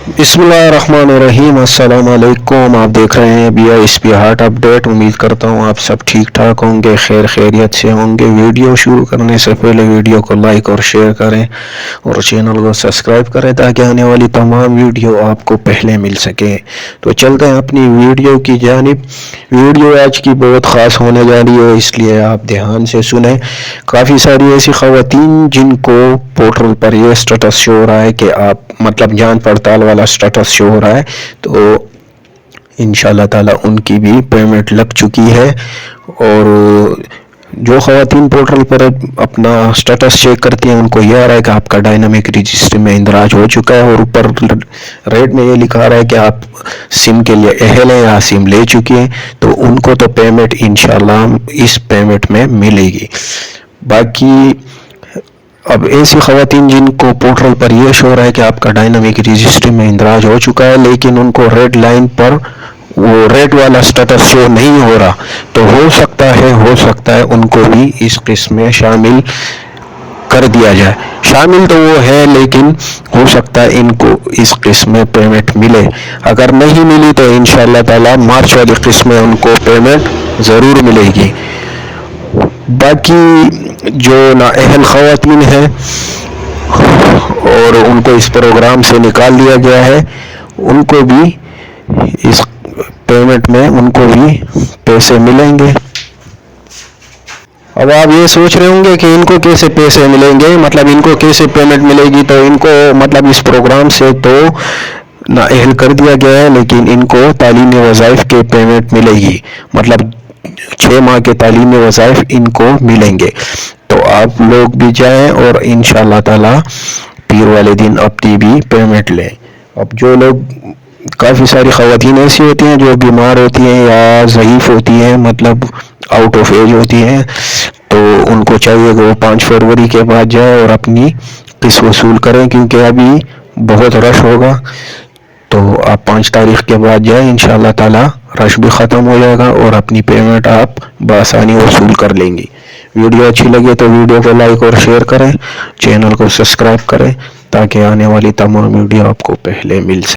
बिस्मिल्लाहिर्रहमानिर्रहीम। अस्सलाम वालेकुम। आप देख रहे हैं BISP हार्ट अपडेट। उम्मीद करता हूँ आप सब ठीक ठाक होंगे, खैरियत से होंगे। वीडियो शुरू करने से पहले वीडियो को लाइक और शेयर करें और चैनल को सब्सक्राइब करें ताकि आने वाली तमाम वीडियो आपको पहले मिल सके। तो चलते हैं अपनी वीडियो की जानिब। वीडियो आज की बहुत ख़ास होने जा रही है, इसलिए आप ध्यान से सुने। काफ़ी सारी ऐसी ख़वातीन जिनको पोर्टल पर यह स्टेटस शो हो रहा है कि आप मतलब जान पड़ताल वाला स्टेटस शो हो रहा है, तो इंशाल्लाह ताला उनकी भी पेमेंट लग चुकी है। और जो ख़वातीन पोर्टल पर अपना स्टेटस चेक करती हैं उनको यह आ रहा है कि आपका डायनामिक रजिस्ट्री में इंदराज हो चुका है, और ऊपर रेट में ये लिखा रहा है कि आप सिम के लिए अहल हैं या सिम ले चुकी हैं, तो उनको तो पेमेंट इंशाल्लाह इस पेमेंट में मिलेगी। बाकी अब ऐसी ख़वातीन जिनको पोर्टल पर यह शो रहा है कि आपका डायनामिक रजिस्ट्री में इंदराज हो चुका है, लेकिन उनको रेड लाइन पर वो रेड वाला स्टेटस शो नहीं हो रहा, तो हो सकता है उनको भी इस किस्म में शामिल कर दिया जाए। शामिल तो वो है, लेकिन हो सकता है इनको इस किस्म में पेमेंट मिले। अगर नहीं मिली तो इंशाल्लाह ताला मार्च वाली किस्म में उनको पेमेंट ज़रूर मिलेगी। बाकी जो नाअहल ख़वातीन हैं और उनको इस प्रोग्राम से निकाल दिया गया है, उनको भी इस पेमेंट में उनको भी पैसे मिलेंगे। अब आप ये सोच रहे होंगे कि इनको कैसे पैसे मिलेंगे, मतलब इनको कैसे पेमेंट मिलेगी। तो इनको मतलब इस प्रोग्राम से तो नाअहल कर दिया गया है, लेकिन इनको तालीमी वज़ाइफ के पेमेंट मिलेगी, मतलब 6 माह के तालीमी वज़ाइफ इनको मिलेंगे। तो आप लोग भी जाएं और इंशाल्लाह ताला पीर वाले दिन अपनी भी पेमेंट लें। अब जो लोग काफ़ी सारी ख़वातीन ऐसी होती हैं जो बीमार होती हैं या ज़ईफ़ होती हैं, मतलब आउट ऑफ एज होती हैं, तो उनको चाहिए कि वो 5 फरवरी के बाद जाए और अपनी किस्त वसूल करें, क्योंकि अभी बहुत रश होगा। तो आप 5 तारीख के बाद जाएं, इंशाल्लाह ताला रश भी ख़त्म हो जाएगा और अपनी पेमेंट आप बआसानी वसूल कर लेंगी। वीडियो अच्छी लगे तो वीडियो को लाइक और शेयर करें, चैनल को सब्सक्राइब करें ताकि आने वाली तमाम वीडियो आपको पहले मिल सके।